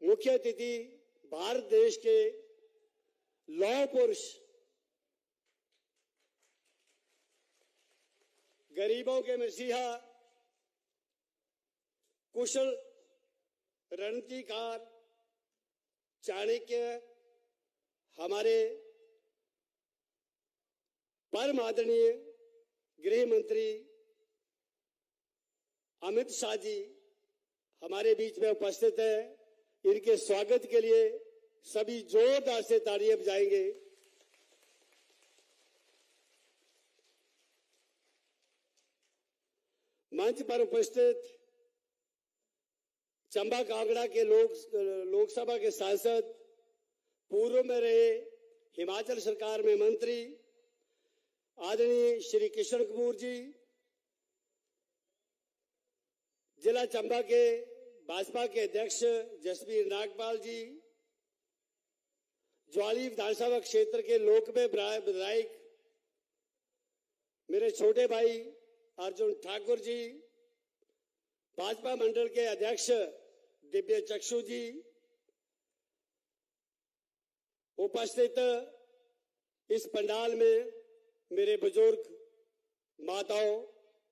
मुख्य अतिथि भारत देश के लौह पुरुष, गरीबों के मसीहा, कुशल रणनीतिकार, चाणक्य, हमारे परम आदरणीय गृह मंत्री अमित शाह जी हमारे बीच में उपस्थित है। इनके स्वागत के लिए सभी जोरदार से तालियां बजाएंगे। मंच पर उपस्थित चंबा कांगड़ा के लोकसभा के सांसद, पूर्व में रहे हिमाचल सरकार में मंत्री आदरणीय श्री किशन कपूर जी, जिला चंबा के भाजपा के अध्यक्ष जसबीर नागपाल जी, ज्वाली विधानसभा क्षेत्र के लोकसभा विधायक मेरे छोटे भाई अर्जुन ठाकुर जी, भाजपा मंडल के अध्यक्ष दिव्य चक्षु जी, उपस्थित इस पंडाल में मेरे बुजुर्ग, माताओं,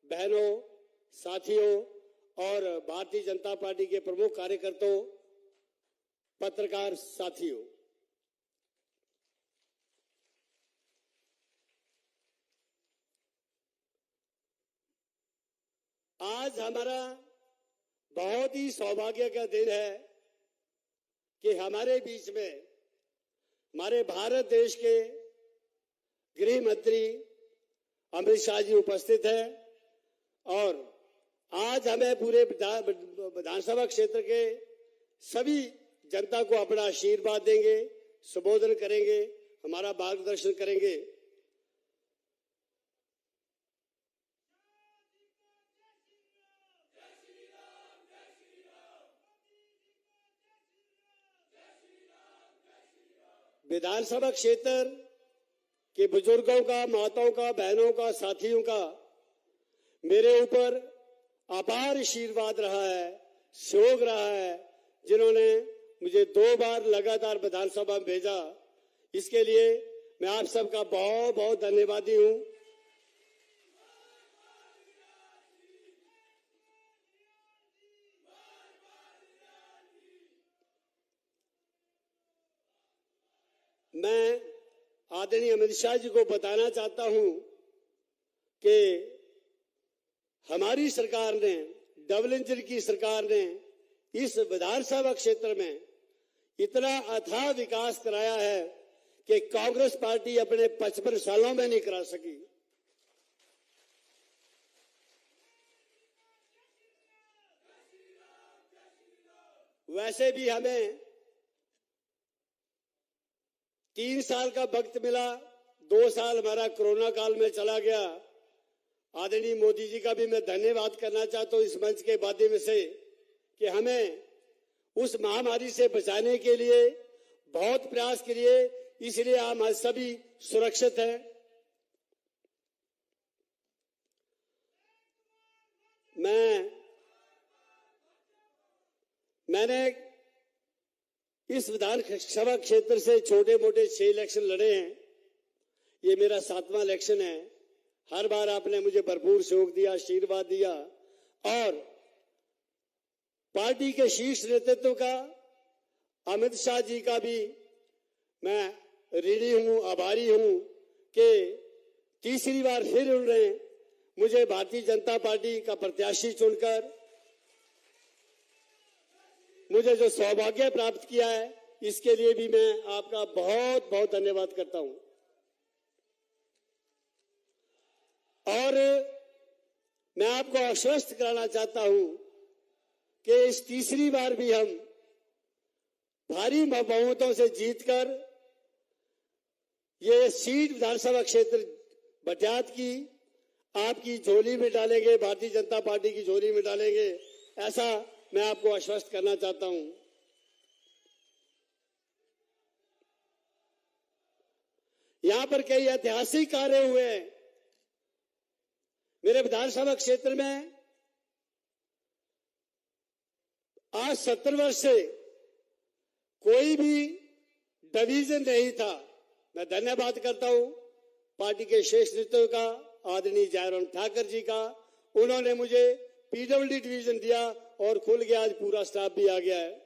बहनों, साथियों और भारतीय जनता पार्टी के प्रमुख कार्यकर्ताओं, पत्रकार साथियों, आज हमारा बहुत ही सौभाग्य का दिन है कि हमारे बीच में हमारे भारत देश के गृह मंत्री अमित शाह जी उपस्थित हैं और आज हमें पूरे विधानसभा क्षेत्र के सभी जनता को अपना आशीर्वाद देंगे, संबोधन करेंगे, हमारा मार्गदर्शन करेंगे। विधानसभा क्षेत्र के बुजुर्गों का, माताओं का, बहनों का, साथियों का मेरे ऊपर अपार आशीर्वाद रहा है, सहयोग रहा है, जिन्होंने मुझे 2 बार लगातार विधानसभा में भेजा। इसके लिए मैं आप सबका बहुत बहुत धन्यवादी हूं। मैं आदरणीय अमित शाह जी को बताना चाहता हूं कि हमारी सरकार ने, डबल इंजन की सरकार ने इस विधानसभा क्षेत्र में इतना अथाह विकास कराया है कि कांग्रेस पार्टी अपने 55 सालों में नहीं करा सकी। वैसे भी हमें 3 साल का वक्त मिला, 2 साल हमारा कोरोना काल में चला गया। आदरणीय मोदी जी का भी मैं धन्यवाद करना चाहता हूं इस मंच के माध्यम से कि हमें उस महामारी से बचाने के लिए बहुत प्रयास किए, इसलिए हम आज सभी सुरक्षित हैं। मैंने इस विधानसभा क्षेत्र से छोटे मोटे 6 इलेक्शन लड़े हैं। ये मेरा 7वां इलेक्शन है। हर बार आपने मुझे भरपूर सहयोग दिया, आशीर्वाद दिया और पार्टी के शीर्ष नेतृत्व का, अमित शाह जी का भी मैं ऋणी हूं, आभारी हूं कि तीसरी बार फिर उन्होंने मुझे भारतीय जनता पार्टी का प्रत्याशी चुनकर मुझे जो सौभाग्य प्राप्त किया है, इसके लिए भी मैं आपका बहुत बहुत धन्यवाद करता हूं। और मैं आपको आश्वस्त कराना चाहता हूं कि इस तीसरी बार भी हम भारी बहुमतों से जीतकर ये सीट विधानसभा क्षेत्र बटियात की आपकी झोली में डालेंगे, भारतीय जनता पार्टी की झोली में डालेंगे, ऐसा मैं आपको आश्वस्त करना चाहता हूं। यहां पर कई ऐतिहासिक कार्य हुए हैं। मेरे विधानसभा क्षेत्र में आज 70 वर्ष से कोई भी डिवीजन नहीं था। मैं धन्यवाद करता हूं पार्टी के शीर्ष नेतृत्व का, आदरणीय जयराम ठाकुर जी का। उन्होंने मुझे पीडब्ल्यूडी डिवीजन दिया और खुल गया, आज पूरा स्टाफ भी आ गया है।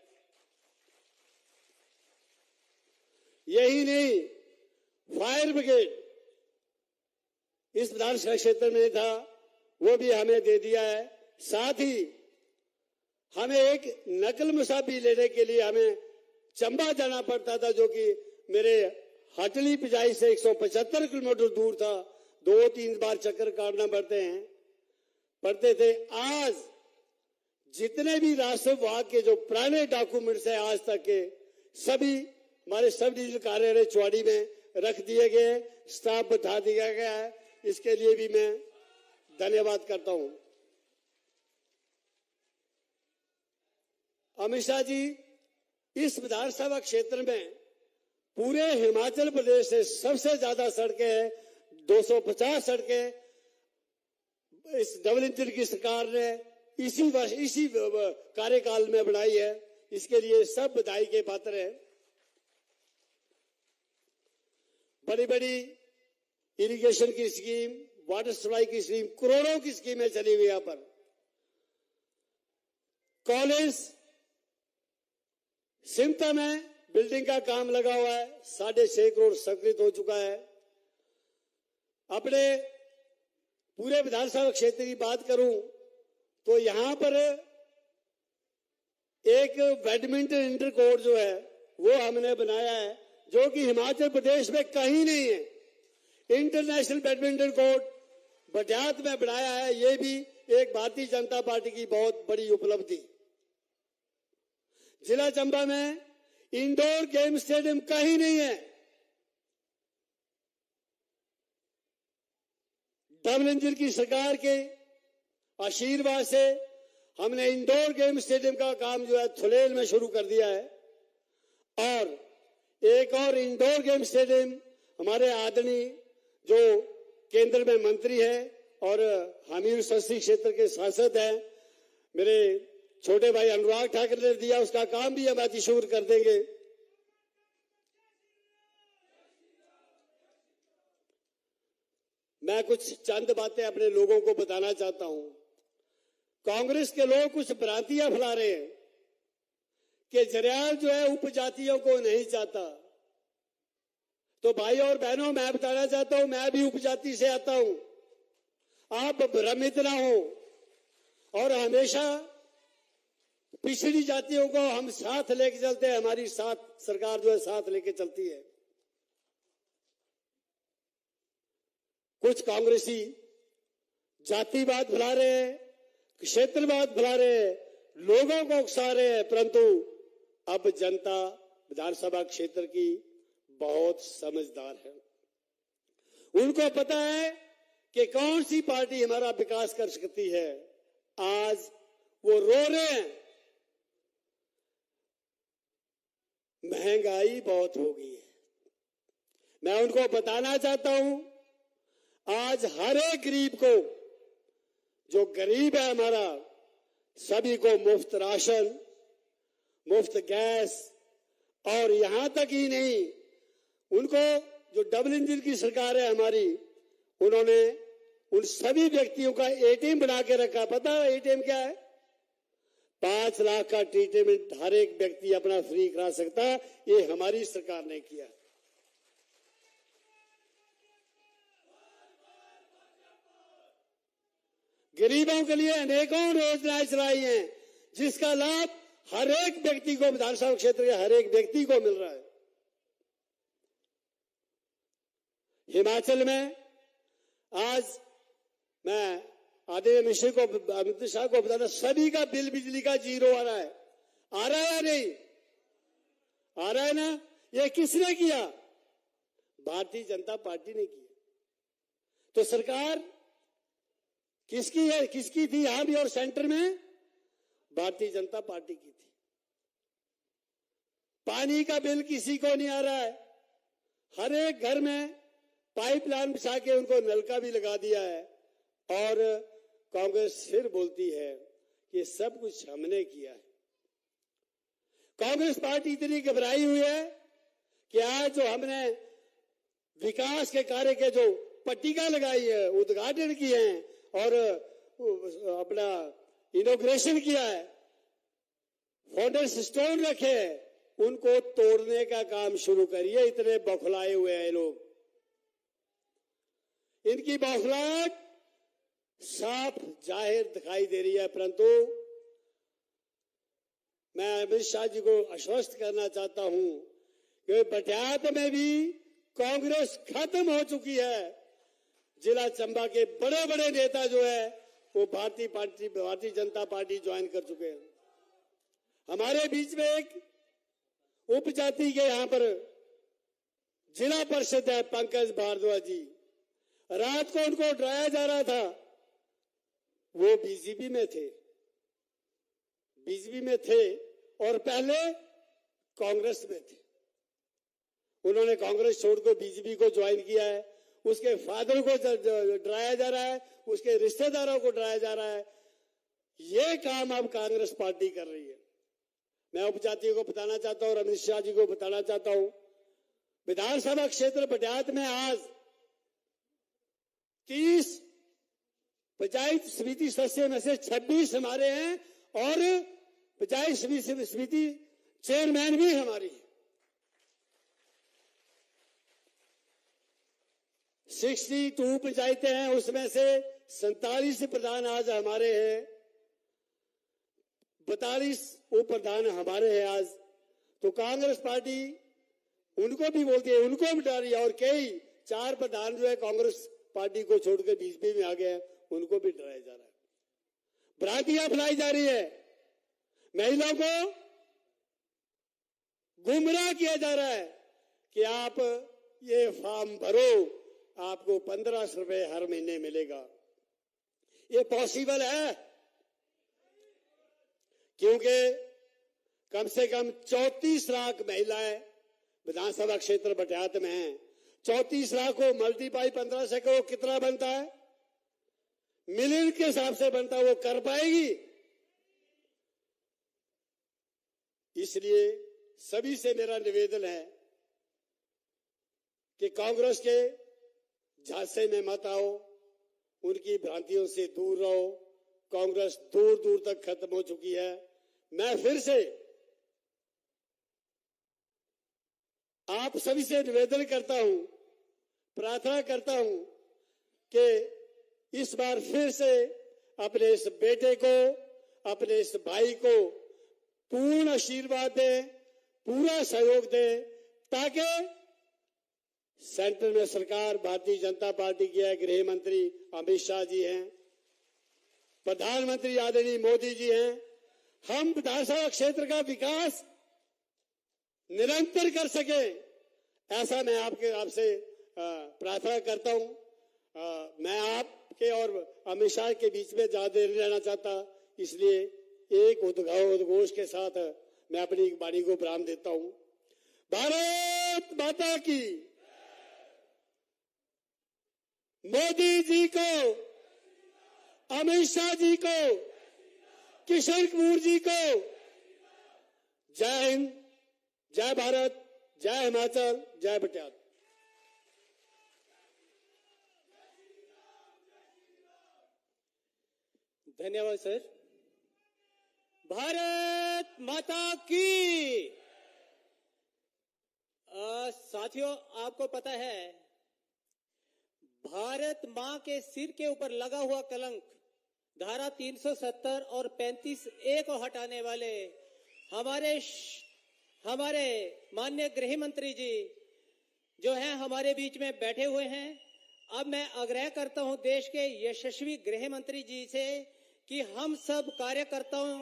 यही नहीं, फायर ब्रिगेड इस विधानसभा क्षेत्र में था, वो भी हमें दे दिया है। साथ ही हमें एक नकल मुसाफी लेने के लिए हमें चंबा जाना पड़ता था, जो कि मेरे हटली पिजाई से 175 किलोमीटर दूर था। 2-3 बार चक्कर काटना पड़ते थे। आज जितने भी राजस्व विभाग के जो पुराने डॉक्यूमेंट्स हैं आज तक के, सभी हमारे सब डिविजनल कार्यालय चौड़ी में रख दिए गए, स्टाफ बैठा दिया गया है। इसके लिए भी मैं धन्यवाद करता हूं। अमित शाह जी, इस विधानसभा क्षेत्र में पूरे हिमाचल प्रदेश से सबसे ज्यादा सड़कें हैं, 250 सड़कें इस डबल इंजन की सरकार ने इसी कार्यकाल में बनाई है। इसके लिए सब बधाई के पात्र हैं। बड़ी बड़ी इरिगेशन की स्कीम, वाटर सप्लाई की स्कीम, करोड़ों की स्कीमें चली हुई। यहां पर कॉलेज सिमटा में बिल्डिंग का काम लगा हुआ है, 6.5 करोड़ स्वीकृत हो चुका है। अपने पूरे विधानसभा क्षेत्र की बात करूं तो यहां पर एक बैडमिंटन इंटर कोर्ट जो है वो हमने बनाया है, जो कि हिमाचल प्रदेश में कहीं नहीं है। इंटरनेशनल बैडमिंटन कोर्ट बटियात में बनाया है। ये भी एक भारतीय जनता पार्टी की बहुत बड़ी उपलब्धि। जिला चंबा में इंडोर गेम स्टेडियम कहीं नहीं है। डबल इंजन की सरकार के आशीर्वाद से हमने इंडोर गेम स्टेडियम का काम जो है थुलेल में शुरू कर दिया है। और एक और इंडोर गेम स्टेडियम हमारे आदरणीय जो केंद्र में मंत्री है और हमीरपुर संसदीय क्षेत्र के सांसद हैं, मेरे छोटे भाई अनुराग ठाकुर ने दिया, उसका काम भी हम अति शुरू कर देंगे। मैं कुछ चंद बातें अपने लोगों को बताना चाहता हूं। कांग्रेस के लोग कुछ भ्रांतियां फैला रहे हैं कि जरयाल जो है उपजातियों को नहीं चाहता। तो भाई और बहनों, मैं बताना चाहता हूं, मैं भी उपजाति से आता हूं। आप भ्रमित ना हो और हमेशा पिछड़ी जातियों को हम साथ लेके चलते हैं। हमारी साथ सरकार जो है साथ लेके चलती है। कुछ कांग्रेसी जातिवाद फैला रहे हैं, क्षेत्रवाद फैला रहे हैं, लोगों को उकसा रहे हैं, परंतु अब जनता विधानसभा क्षेत्र की बहुत समझदार है। उनको पता है कि कौन सी पार्टी हमारा विकास कर सकती है। आज वो रो रहे हैं, महंगाई बहुत हो गई है। मैं उनको बताना चाहता हूं, आज हर एक गरीब को, जो गरीब है हमारा, सभी को मुफ्त राशन, मुफ्त गैस, और यहां तक ही नहीं, उनको जो डबल इंजन की सरकार है हमारी, उन्होंने उन सभी व्यक्तियों का एटीएम बना के रखा। पता है एटीएम क्या है? 5 लाख का ट्रीटमेंट हर एक व्यक्ति अपना फ्री करा सकता है। ये हमारी सरकार ने किया। गरीबों के लिए अनेकों योजनाएं चलाई हैं, जिसका लाभ हर एक व्यक्ति को, विधानसभा क्षेत्र के हर एक व्यक्ति को मिल रहा है। हिमाचल में आज मैं आदरणीय मिश्र को, अमित शाह को बताना, सभी का बिल बिजली का 0 आ रहा है। आ रहा है या नहीं? आ रहा है ना? ये किसने किया? भारतीय जनता पार्टी ने किया। तो सरकार किसकी है? किसकी थी यहां भी और सेंटर में? भारतीय जनता पार्टी की थी। पानी का बिल किसी को नहीं आ रहा है। हर एक घर में पाइपलाइन बिछा के उनको नलका भी लगा दिया है। और कांग्रेस फिर बोलती है कि सब कुछ हमने किया है। कांग्रेस पार्टी इतनी घबराई हुई है कि आज जो हमने विकास के कार्य के जो पट्टिका लगाई है, उद्घाटन किए हैं और अपना इनॉग्रेशन किया है, फाउंडेशन स्टोन रखे हैं, उनको तोड़ने का काम शुरू करिए। इतने बौखलाए हुए हैं लोग। इनकी बौखलाहट साफ जाहिर दिखाई दे रही है। परंतु मैं अमित शाह जी को आश्वस्त करना चाहता हूं कि पटियाला में भी कांग्रेस खत्म हो चुकी है। जिला चंबा के बड़े बड़े नेता जो है वो भारतीय जनता पार्टी ज्वाइन कर चुके हैं। हमारे बीच में एक उपजाति के यहां पर जिला परिषद है पंकज भारद्वाज जी, रात को उनको डराया जा रहा था। वो बीजेपी में थे और पहले कांग्रेस में थे। उन्होंने कांग्रेस छोड़कर बीजेपी को ज्वाइन किया है। उसके फादर को डराया जा रहा है, उसके रिश्तेदारों को डराया जा रहा है। ये काम अब कांग्रेस पार्टी कर रही है। मैं उपजातियों को बताना चाहता हूं और अमित शाह जी को बताना चाहता हूं, विधानसभा क्षेत्र पटियाला में आज 30 पंचायत समिति सदस्य में से 26 हमारे हैं और पंचायत समिति चेयरमैन भी हमारी है। 62 पंचायतें हैं, उसमें से 47 प्रधान आज हमारे हैं, 42 उप प्रधान हमारे हैं आज। तो कांग्रेस पार्टी उनको भी बोलती है, उनको भी डर रही है। और कई 4 प्रधान जो है कांग्रेस पार्टी को छोड़कर बीजेपी में आ गए हैं, उनको भी डराया जा रहा है। भ्रांतियां फैलाई जा रही है, महिलाओं को गुमराह किया जा रहा है कि आप ये फॉर्म भरो, आपको 1500 रुपए हर महीने मिलेगा। ये पॉसिबल है क्योंकि कम से कम 34 लाख महिलाएं विधानसभा क्षेत्र पटियाला में हैं। 34 लाख को मल्टीप्लाई 15 से करो, कितना बनता है? मिलियन के हिसाब से बनता है। वो कर पाएगी? इसलिए सभी से मेरा निवेदन है कि कांग्रेस के झांसे में मत आओ, उनकी भ्रांतियों से दूर रहो। कांग्रेस दूर दूर तक खत्म हो चुकी है। मैं फिर से आप सभी से निवेदन करता हूं, प्रार्थना करता हूं कि इस बार फिर से अपने इस बेटे को, अपने इस भाई को पूर्ण आशीर्वाद दें, पूरा सहयोग दें, ताकि सेंटर में सरकार भारतीय जनता पार्टी की है, गृह मंत्री अमित शाह जी हैं, प्रधानमंत्री आदरणीय मोदी जी हैं। हम विधानसभा क्षेत्र का विकास निरंतर कर सके, ऐसा मैं आपसे प्रार्थना करता हूं। मैं आपके और अमित शाह के बीच में ज्यादा नहीं रहना चाहता, इसलिए एक उद्घोष के साथ मैं अपनी वाणी को विराम देता हूं। भारत माता की, मोदी जी को, अमित शाह जी को, किशन कपूर जी को जय हिंद, जय भारत, जय हिमाचल, जय पटियाला। धन्यवाद सर। भारत माता की। साथियों, आपको पता है भारत मां के सिर के ऊपर लगा हुआ कलंक धारा 370 और 35A को हटाने वाले हमारे माननीय गृह मंत्री जी जो हैं हमारे बीच में बैठे हुए हैं। अब मैं आग्रह करता हूं देश के यशस्वी गृह मंत्री जी से कि हम सब कार्यकर्ताओं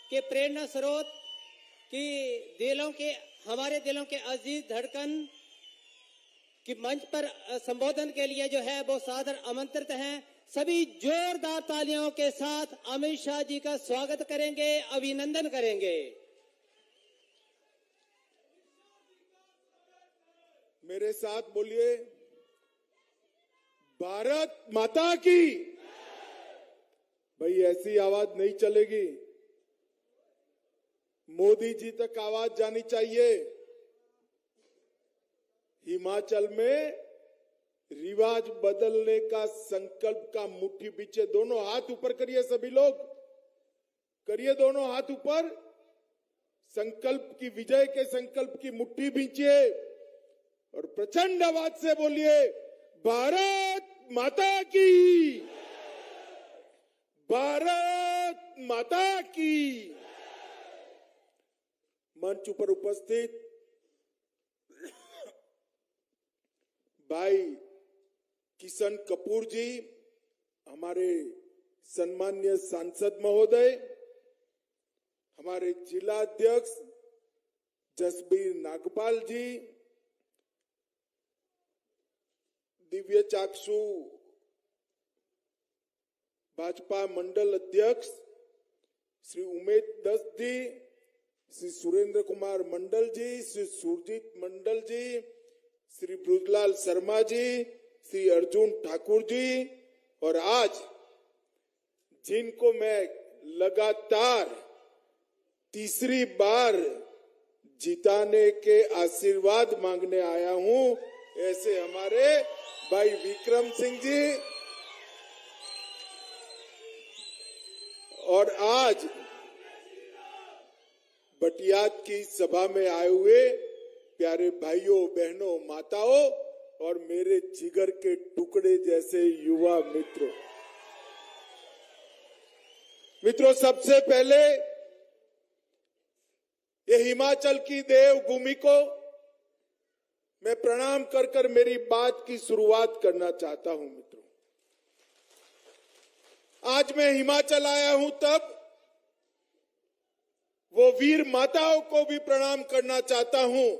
के प्रेरणा स्रोत की हमारे दिलों के अजीज धड़कन कि मंच पर संबोधन के लिए जो है वो सादर आमंत्रित हैं। सभी जोरदार तालियों के साथ अमित शाह जी का स्वागत करेंगे, अभिनंदन करेंगे। मेरे साथ बोलिए, भारत माता की। भाई ऐसी आवाज नहीं चलेगी। मोदी जी तक आवाज जानी चाहिए। हिमाचल में रिवाज बदलने का संकल्प का मुट्ठी पीछे, दोनों हाथ ऊपर करिए, सभी लोग करिए, दोनों हाथ ऊपर। संकल्प की, विजय के संकल्प की मुट्ठी बींचिए और प्रचंड आवाज से बोलिए, भारत माता की, भारत माता की। मंच पर उपस्थित भाई किशन कपूर जी, हमारे सम्मान्य सांसद महोदय, हमारे जिला अध्यक्ष जसबीर नागपाल जी, दिव्य चाक्षु भाजपा मंडल अध्यक्ष श्री उमेश दत्त जी, श्री सुरेंद्र कुमार मंडल जी, श्री सुरजीत मंडल जी, श्री ब्रजलाल शर्मा जी, श्री अर्जुन ठाकुर जी, और आज जिनको मैं लगातार तीसरी बार जिताने के आशीर्वाद मांगने आया हूं, ऐसे हमारे भाई विक्रम सिंह जी, और आज बटियात की सभा में आए हुए प्यारे भाइयों बहनों माताओं और मेरे जिगर के टुकड़े जैसे युवा मित्रों, सबसे पहले ये हिमाचल की देवभूमि को मैं प्रणाम कर कर मेरी बात की शुरुआत करना चाहता हूं। मित्रों, आज मैं हिमाचल आया हूं तब वो वीर माताओं को भी प्रणाम करना चाहता हूं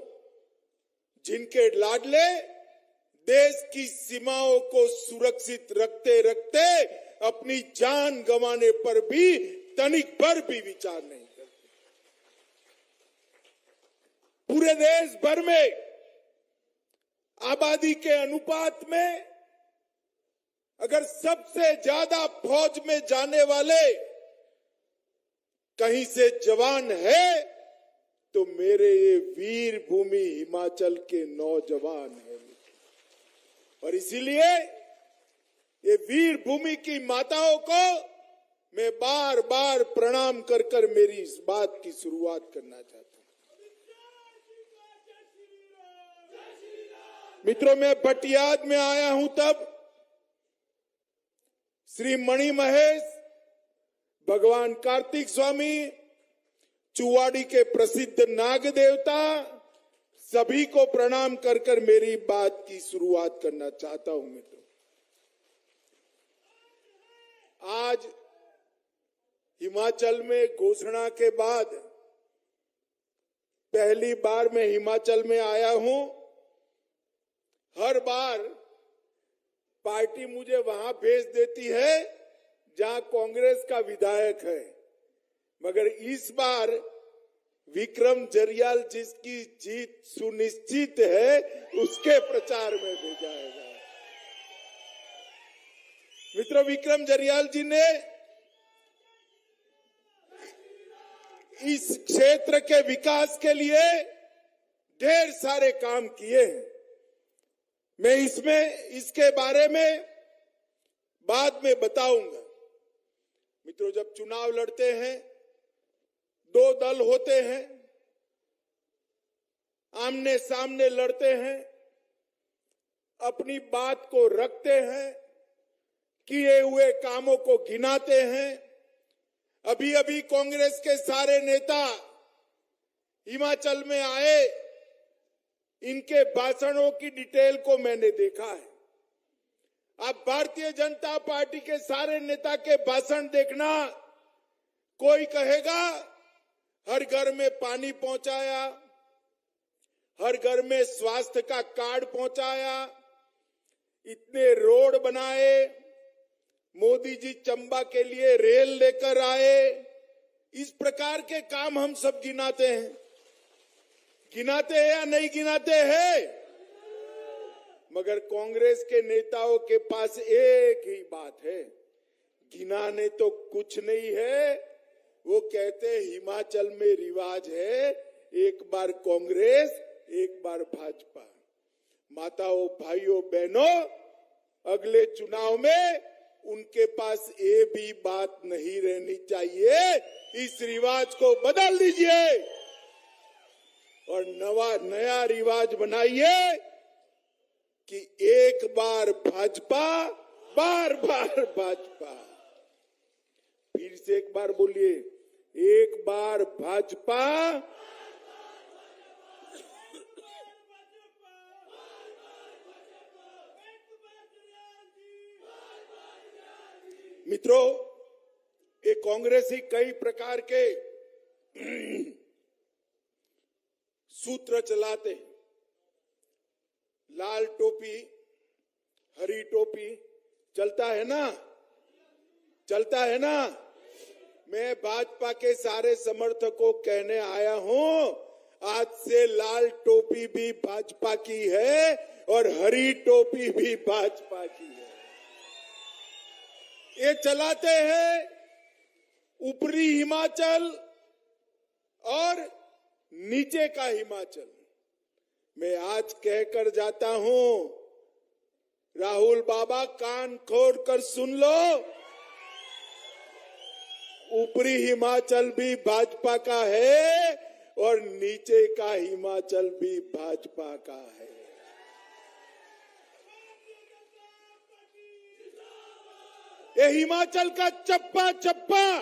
जिनके लाडले देश की सीमाओं को सुरक्षित रखते रखते अपनी जान गंवाने पर भी तनिक भर भी विचार नहीं करते। पूरे देश भर में आबादी के अनुपात में अगर सबसे ज्यादा फौज में जाने वाले कहीं से जवान है तो मेरे ये वीर भूमि हिमाचल के नौजवान हैं। और इसीलिए ये वीर भूमि की माताओं को मैं बार बार प्रणाम कर कर मेरी इस बात की शुरुआत करना चाहता हूं। मित्रों, मैं बटियात में आया हूं तब श्री मणि महेश, भगवान कार्तिक स्वामी, चुवाड़ी के प्रसिद्ध नाग देवता, सभी को प्रणाम कर कर मेरी बात की शुरुआत करना चाहता हूं। मित्रों, आज हिमाचल में घोषणा के बाद पहली बार मैं हिमाचल में आया हूं। हर बार पार्टी मुझे वहां भेज देती है जहां कांग्रेस का विधायक है, मगर इस बार विक्रम जरियाल जिसकी जीत सुनिश्चित है उसके प्रचार में भेजा है। मित्रों, विक्रम जरियाल जी ने इस क्षेत्र के विकास के लिए ढेर सारे काम किए हैं। मैं इसके बारे में बाद में बताऊंगा। मित्रों, जब चुनाव लड़ते हैं, दो दल होते हैं, आमने सामने लड़ते हैं, अपनी बात को रखते हैं, किए हुए कामों को गिनाते हैं। अभी अभी कांग्रेस के सारे नेता हिमाचल में आए, इनके भाषणों की डिटेल को मैंने देखा है। आप भारतीय जनता पार्टी के सारे नेता के भाषण देखना, कोई कहेगा हर घर में पानी पहुंचाया, हर घर में स्वास्थ्य का कार्ड पहुंचाया, इतने रोड बनाए, मोदी जी चंबा के लिए रेल लेकर आए। इस प्रकार के काम हम सब गिनाते हैं या नहीं गिनाते हैं? मगर कांग्रेस के नेताओं के पास एक ही बात है, गिनाने तो कुछ नहीं है, वो कहते हैं हिमाचल में रिवाज है एक बार कांग्रेस एक बार भाजपा। माताओं, भाइयों, बहनों, अगले चुनाव में उनके पास ये भी बात नहीं रहनी चाहिए। इस रिवाज को बदल दीजिए और नया रिवाज बनाइए कि एक बार भाजपा, बार बार भाजपा। फिर से एक बार बोलिए, एक बार भाजपा, मित्रों, ये कांग्रेसी कई प्रकार के सूत्र चलाते हैं। लाल टोपी, हरी टोपी चलता है ना, चलता है ना। मैं भाजपा के सारे समर्थकों को कहने आया हूं, आज से लाल टोपी भी भाजपा की है और हरी टोपी भी भाजपा की है। ये चलाते हैं ऊपरी हिमाचल और नीचे का हिमाचल। मैं आज कहकर जाता हूं, राहुल बाबा कान खोल कर सुन लो, ऊपरी हिमाचल भी भाजपा का है और नीचे का हिमाचल भी भाजपा का है। ये हिमाचल का चप्पा चप्पा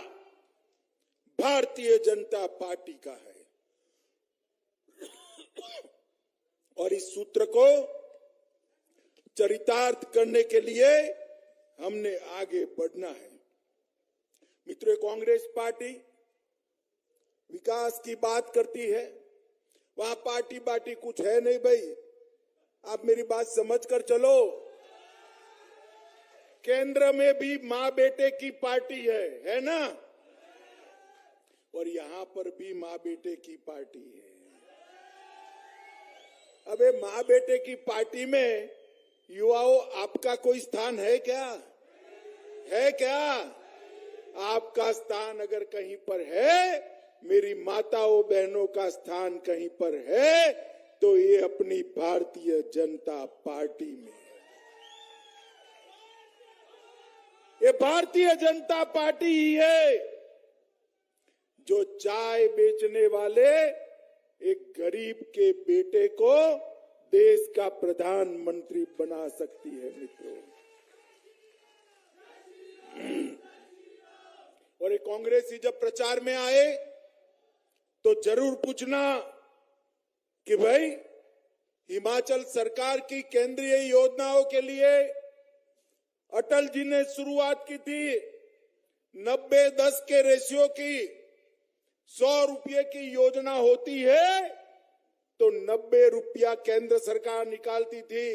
भारतीय जनता पार्टी का है और इस सूत्र को चरितार्थ करने के लिए हमने आगे बढ़ना है। मित्रों, कांग्रेस पार्टी विकास की बात करती है, वहां पार्टी बाटी कुछ है नहीं भाई। आप मेरी बात समझ कर चलो। केंद्र में भी मां बेटे की पार्टी है ना, और यहां पर भी मां बेटे की पार्टी है। अबे मां बेटे की पार्टी में युवाओं आपका कोई स्थान है क्या? है क्या? आपका स्थान अगर कहीं पर है, मेरी माताओं बहनों का स्थान कहीं पर है, तो ये अपनी भारतीय जनता पार्टी में है। ये भारतीय जनता पार्टी ही है जो चाय बेचने वाले एक गरीब के बेटे को देश का प्रधानमंत्री बना सकती है। मित्रों, और ये कांग्रेसी जब प्रचार में आए तो जरूर पूछना कि भाई हिमाचल सरकार की केंद्रीय योजनाओं के लिए अटल जी ने शुरुआत की थी 90-10 के रेशियो की। 100 रुपये की योजना होती है तो 90 रुपया केंद्र सरकार निकालती थी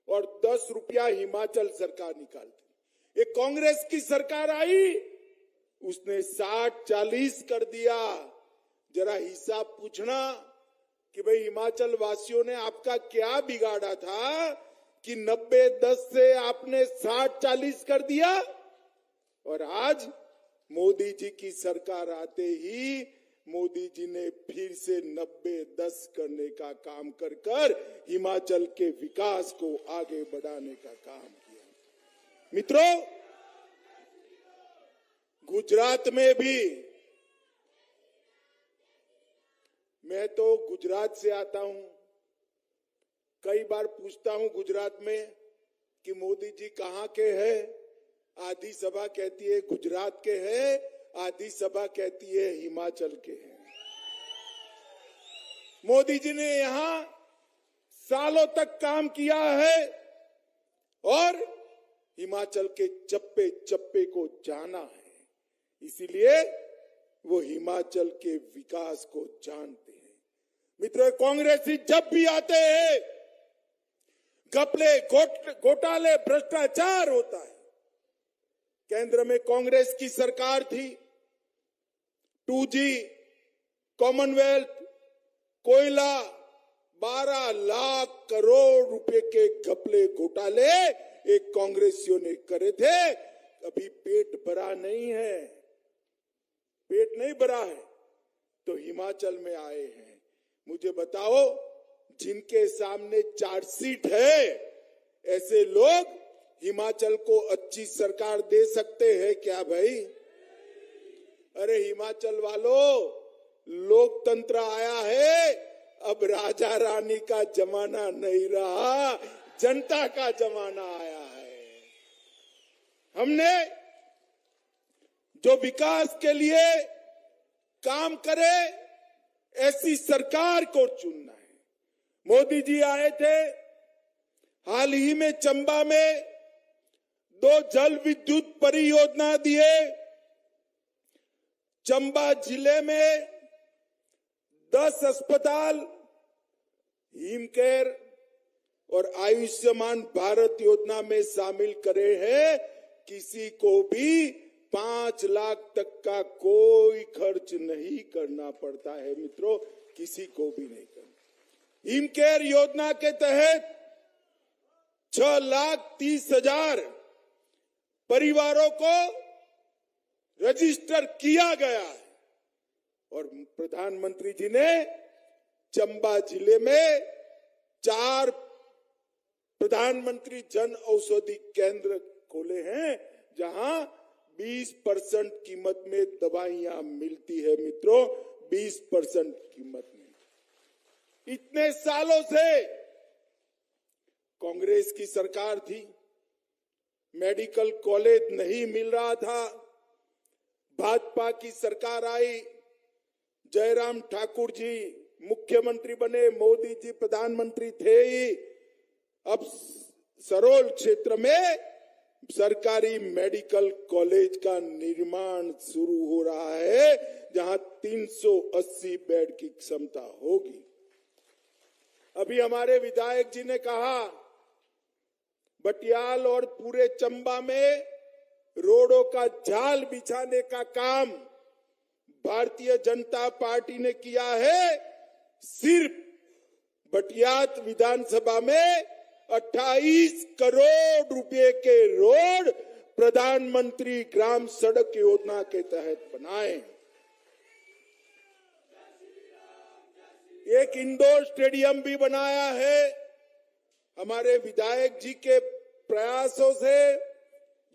और 10 रुपया हिमाचल सरकार निकालती। ये कांग्रेस की सरकार आई, उसने 60-40 कर दिया। जरा हिसाब पूछना कि भाई हिमाचल वासियों ने आपका क्या बिगाड़ा था कि 90-10 से आपने 60-40 कर दिया। और आज मोदी जी की सरकार आते ही मोदी जी ने फिर से 90-10 करने का काम कर कर हिमाचल के विकास को आगे बढ़ाने का काम किया। मित्रों, गुजरात में भी, मैं तो गुजरात से आता हूं, कई बार पूछता हूं गुजरात में कि मोदी जी कहां के हैं। आधी सभा कहती है गुजरात के हैं, आधी सभा कहती है हिमाचल के हैं। मोदी जी ने यहां सालों तक काम किया है और हिमाचल के चप्पे चप्पे को जाना है, इसीलिए वो हिमाचल के विकास को जानते हैं। मित्रों, कांग्रेसी जब भी आते हैं घपले, घोटाले, भ्रष्टाचार होता है। केंद्र में कांग्रेस की सरकार थी, 2G, कॉमनवेल्थ, कोयला, 12 लाख करोड़ रुपए के घपले घोटाले एक कांग्रेसियों ने करे थे। अभी पेट भरा नहीं है, पेट नहीं भरा है तो हिमाचल में आए हैं। मुझे बताओ, जिनके सामने चार्जशीट है, ऐसे लोग हिमाचल को अच्छी सरकार दे सकते हैं क्या भाई? अरे हिमाचल वालों, लोकतंत्र आया है, अब राजा रानी का जमाना नहीं रहा, जनता का जमाना आया है। हमने जो विकास के लिए काम करे, ऐसी सरकार को चुनना है। मोदी जी आए थे, हाल ही में चंबा में 2 जल विद्युत परियोजना दिए। चंबा जिले में 10 अस्पताल हिमकेयर और आयुष्मान भारत योजना में शामिल करे हैं। किसी को भी 5 लाख तक का कोई खर्च नहीं करना पड़ता है मित्रों, किसी को भी नहीं करना। हिमकेयर योजना के तहत 6,30,000 परिवारों को रजिस्टर किया गया है और प्रधानमंत्री जी ने चंबा जिले में 4 प्रधानमंत्री जन औषधि केंद्र खोले हैं, जहां 20% कीमत में दवाइयां मिलती है मित्रों, 20% कीमत में। इतने सालों से कांग्रेस की सरकार थी, मेडिकल कॉलेज नहीं मिल रहा था। भाजपा की सरकार आई, जयराम ठाकुर जी मुख्यमंत्री बने, मोदी जी प्रधानमंत्री थे ही। अब सरोल क्षेत्र में सरकारी मेडिकल कॉलेज का निर्माण शुरू हो रहा है, जहां 380 बेड की क्षमता होगी। अभी हमारे विधायक जी ने कहा, बटियाल और पूरे चंबा में रोडों का जाल बिछाने का काम भारतीय जनता पार्टी ने किया है। सिर्फ बटियात विधानसभा में 28 करोड़ रुपए के रोड प्रधानमंत्री ग्राम सड़क योजना के तहत बनाए। एक इंडोर स्टेडियम भी बनाया है। हमारे विधायक जी के प्रयासों से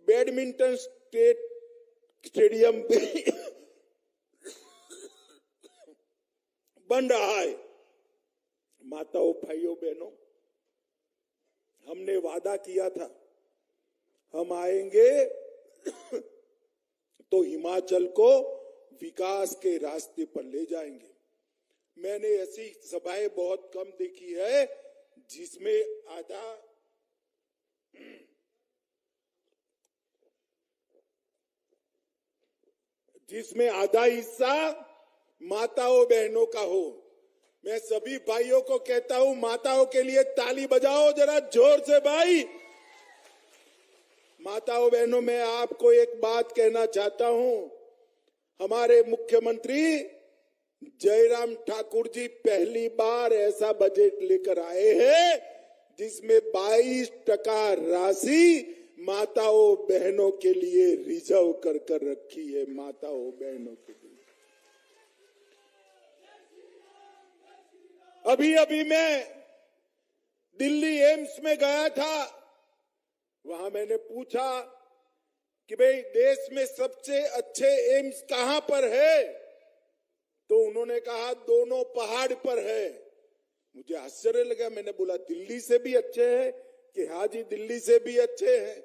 बैडमिंटन स्टेडियम भी बन रहा है। माताओं, भाइयों, बहनों, हमने वादा किया था, हम आएंगे तो हिमाचल को विकास के रास्ते पर ले जाएंगे। मैंने ऐसी सभाएं बहुत कम देखी है जिसमें आधा हिस्सा माताओं बहनों का हो। मैं सभी भाइयों को कहता हूं, माताओं के लिए ताली बजाओ जरा जोर से भाई। माताओं बहनों, मैं आपको एक बात कहना चाहता हूं, हमारे मुख्यमंत्री जयराम ठाकुर जी पहली बार ऐसा बजट लेकर आए हैं जिसमें 22% राशि माताओं बहनों के लिए रिजर्व कर रखी है। माताओं बहनों के लिए अभी मैं दिल्ली एम्स में गया था। वहां मैंने पूछा कि भाई देश में सबसे अच्छे एम्स कहां पर है, तो उन्होंने कहा दोनों पहाड़ पर है। मुझे आश्चर्य लगा। मैंने बोला दिल्ली से भी अच्छे हैं? कि हाँ जी, दिल्ली से भी अच्छे हैं।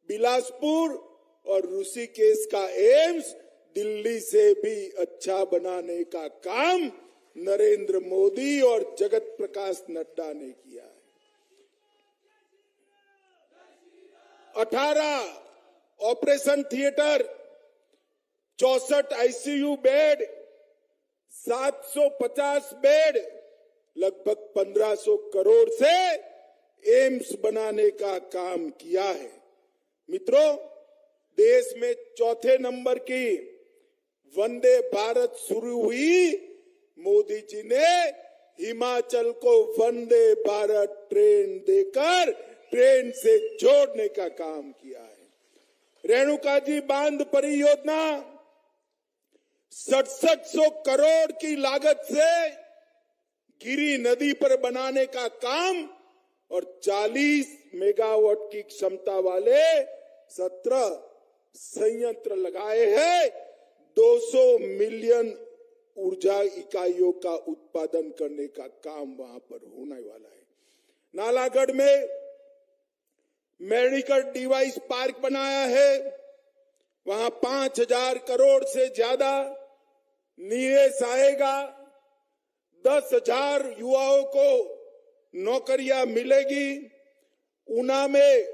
बिलासपुर और ऋषिकेश का एम्स दिल्ली से भी अच्छा बनाने का काम नरेंद्र मोदी और जगत प्रकाश नड्डा ने किया है। 18 operation theatre, 64 ICU bed, 750 bed, लगभग 1500 करोड़ से एम्स बनाने का काम किया है। मित्रों, देश में 4थे नंबर की वंदे भारत शुरू हुई, मोदी जी ने हिमाचल को वंदे भारत ट्रेन देकर ट्रेन से जोड़ने का काम किया है। रेणुका जी बांध परियोजना 6700 करोड़ की लागत से गिरी नदी पर बनाने का काम और 40 मेगावाट की क्षमता वाले 17 संयंत्र लगाए हैं। 200 मिलियन ऊर्जा इकाइयों का उत्पादन करने का काम वहां पर होने वाला है। नालागढ़ में मेडिकल डिवाइस पार्क बनाया है। वहां 5000 करोड़ से ज्यादा निवेश आएगा। 10,000 युवाओं को नौकरियां मिलेगी। ऊना में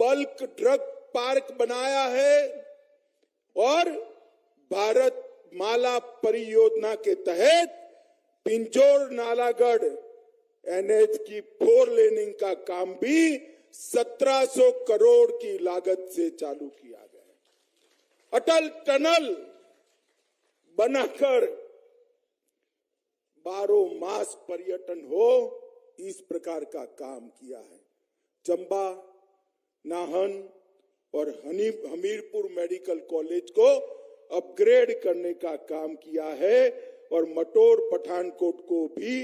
बल्क ड्रग पार्क बनाया है और भारत माला परियोजना के तहत पिंजौर नालागढ़ एनएच की 4 लेनिंग का काम भी 1700 करोड़ की लागत से चालू किया गया है। अटल टनल बनाकर 12 मास पर्यटन हो, इस प्रकार का काम किया है। चंबा, नाहन और हमीरपुर मेडिकल कॉलेज को अपग्रेड करने का काम किया है और मटोर पठानकोट को भी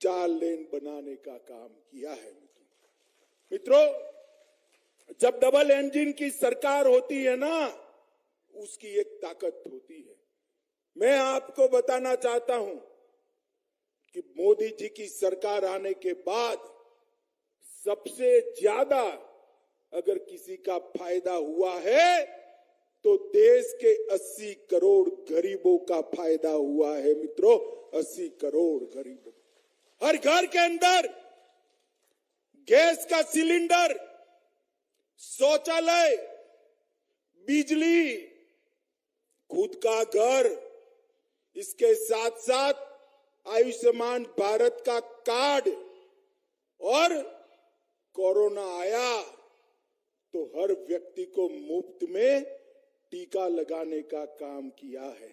4 लेन बनाने का काम किया है। मित्रों, जब डबल इंजन की सरकार होती है ना, उसकी एक ताकत होती है। मैं आपको बताना चाहता हूं कि मोदी जी की सरकार आने के बाद सबसे ज्यादा अगर किसी का फायदा हुआ है तो देश के 80 करोड़ गरीबों का फायदा हुआ है। मित्रों, 80 करोड़ गरीबों, हर घर के अंदर गैस का सिलेंडर, शौचालय, बिजली, खुद का घर, इसके साथ साथ आयुष्मान भारत का कार्ड, और कोरोना आया तो हर व्यक्ति को मुफ्त में टीका लगाने का काम किया है।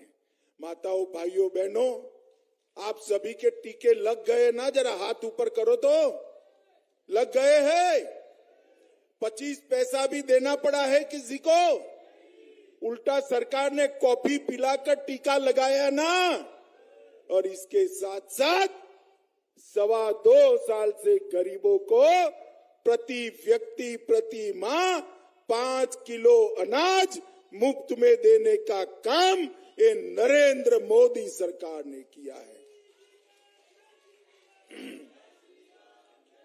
माताओं, भाइयों, बहनों, आप सभी के टीके लग गए ना? जरा हाथ ऊपर करो तो। लग गए हैं? 25 पैसा भी देना पड़ा है किसी को? उल्टा सरकार ने कॉफी पिलाकर टीका लगाया ना। और इसके साथ साथ 2.25 साल से गरीबों को प्रति व्यक्ति प्रति माह 5 किलो अनाज मुफ्त में देने का काम ये नरेंद्र मोदी सरकार ने किया है।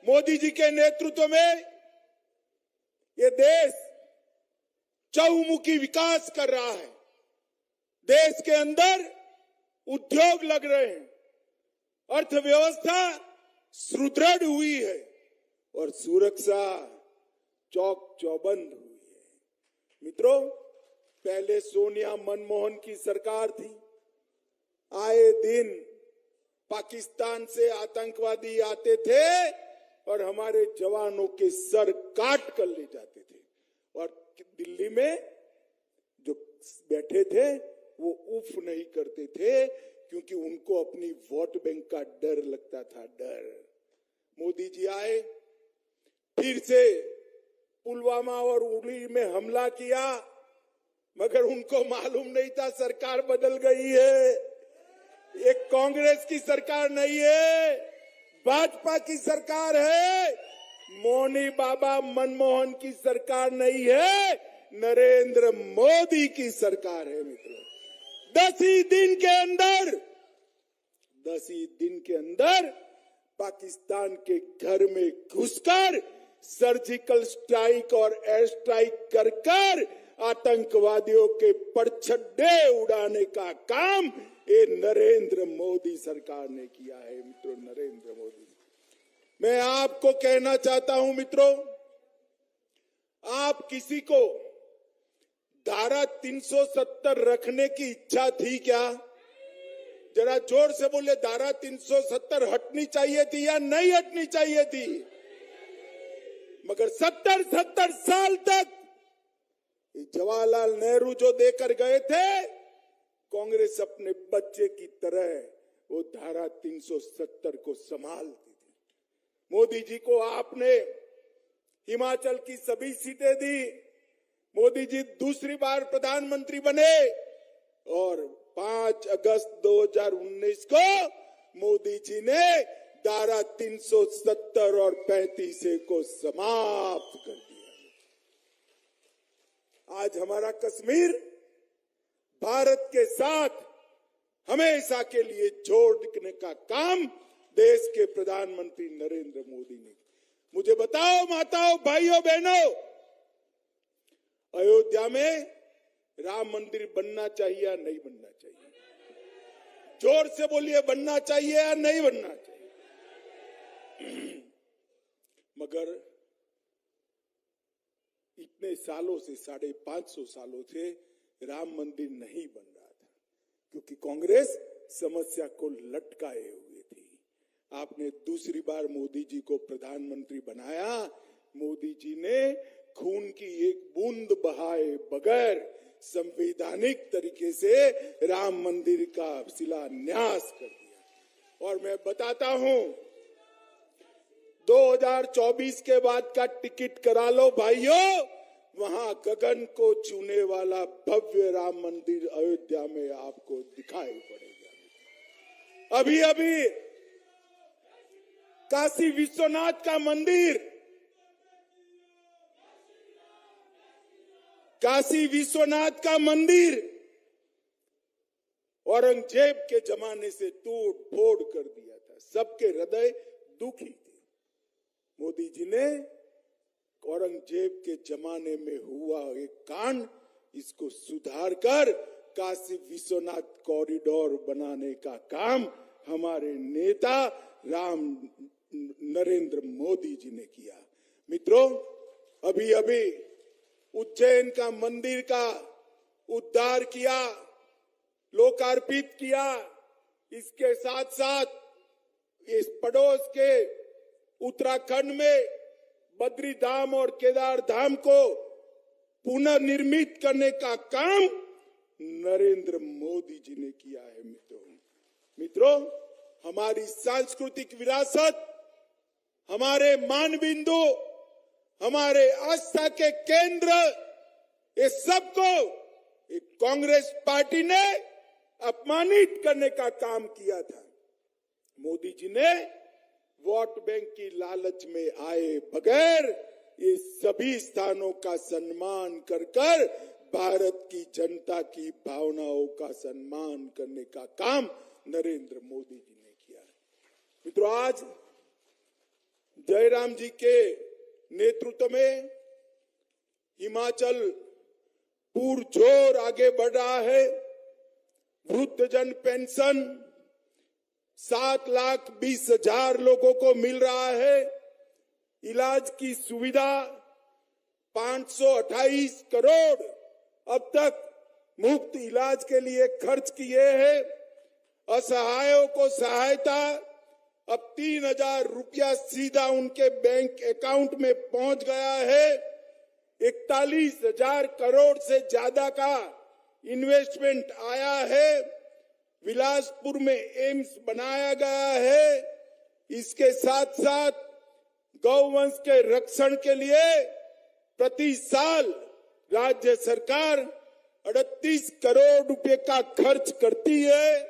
मोदी जी के नेतृत्व में ये देश चहुमुखी विकास कर रहा है। देश के अंदर उद्योग लग रहे हैं, अर्थव्यवस्था सुदृढ़ हुई है और सुरक्षा चौक चौबंद हुई है। मित्रों, पहले सोनिया मनमोहन की सरकार थी। आए दिन पाकिस्तान से आतंकवादी आते थे और हमारे जवानों के सर काट कर ले जाते थे, और दिल्ली में जो बैठे थे वो उफ नहीं करते थे, क्योंकि उनको अपनी वोट बैंक का डर लगता था। डर। मोदी जी आए, फिर से पुलवामा और उरी में हमला किया, मगर उनको मालूम नहीं था सरकार बदल गई है। ये कांग्रेस की सरकार नहीं है, भाजपा की सरकार है। मौनी बाबा मनमोहन की सरकार नहीं है, नरेंद्र मोदी की सरकार है। मित्रों, 10 ही दिन के अंदर पाकिस्तान के घर में घुसकर सर्जिकल स्ट्राइक और एयर स्ट्राइक कर आतंकवादियों के परछड्डे उड़ाने का काम ये नरेंद्र मोदी सरकार ने किया है। मित्रों, नरेंद्र मोदी। मैं आपको कहना चाहता हूं मित्रों, आप किसी को धारा 370 रखने की इच्छा थी क्या? जरा जोर से बोले, धारा 370 हटनी चाहिए थी या नहीं हटनी चाहिए थी? मगर 70 साल तक जवाहरलाल नेहरू जो देकर गए थे, कांग्रेस अपने बच्चे की तरह वो धारा 370 को संभालती थी। मोदी जी को आपने हिमाचल की सभी सीटें दी। मोदी जी दूसरी बार प्रधानमंत्री बने और 5 अगस्त 2019 को मोदी जी ने धारा 370 और 35A को समाप्त कर दिया। आज हमारा कश्मीर भारत के साथ हमेशा के लिए जोड़ने का काम देश के प्रधानमंत्री नरेंद्र मोदी ने। मुझे बताओ माताओं, भाइयों, बहनों, अयोध्या में राम मंदिर बनना चाहिए या नहीं बनना चाहिए? जोर से बोलिए, बनना चाहिए या नहीं बनना चाहिए? मगर इतने सालों से, 550 सालों से राम मंदिर नहीं बन रहा था, क्योंकि कांग्रेस समस्या को लटकाए हुए थी। आपने दूसरी बार मोदी जी को प्रधानमंत्री बनाया। मोदी जी ने खून की एक बूंद बहाए बगैर संवैधानिक तरीके से राम मंदिर का शिलान्यास कर दिया। और मैं बताता हूं, 2024 के बाद का टिकट करा लो भाइयों, वहां गगन को छूने वाला भव्य राम मंदिर अयोध्या में आपको दिखाई पड़ेगा। अभी अभी काशी विश्वनाथ का मंदिर, काशी विश्वनाथ का मंदिर औरंगजेब के जमाने से तोड़ फोड़ कर दिया था। सबके हृदय दुखी थे। मोदी जी ने औरंगजेब के जमाने में हुआ एक कांड, इसको सुधार कर काशी विश्वनाथ कॉरिडोर बनाने का काम हमारे नेता नरेंद्र मोदी जी ने किया। मित्रों, अभी अभी उज्जैन का मंदिर का उद्धार किया, लोकार्पित किया। इसके साथ साथ इस पड़ोस के उत्तराखंड में बद्री धाम और केदार धाम को पुनर्निर्मित करने का काम नरेंद्र मोदी जी ने किया है। मित्रों, हमारी सांस्कृतिक विरासत, हमारे मानबिंदु, हमारे आस्था के केंद्र, ये सबको एक कांग्रेस पार्टी ने अपमानित करने का काम किया था। मोदी जी ने वोट बैंक की लालच में आए बगैर ये सभी स्थानों का सम्मान कर भारत की जनता की भावनाओं का सम्मान करने का काम नरेंद्र मोदी जी ने किया। मित्रों, आज जयराम जी के नेतृत्व में हिमाचल पुरजोर आगे बढ़ रहा है। वृद्धजन पेंशन 7,20,000 लोगों को मिल रहा है। इलाज की सुविधा 528 करोड़ अब तक मुफ्त इलाज के लिए खर्च किए हैं। असहायों को सहायता, अब 3,000 रुपया सीधा उनके बैंक अकाउंट में पहुंच गया है। 41,000 करोड़ से ज्यादा का इन्वेस्टमेंट आया है। बिलासपुर में एम्स बनाया गया है। इसके साथ साथ गौवंश के रक्षण के लिए प्रति साल राज्य सरकार 38 करोड़ रुपए का खर्च करती है।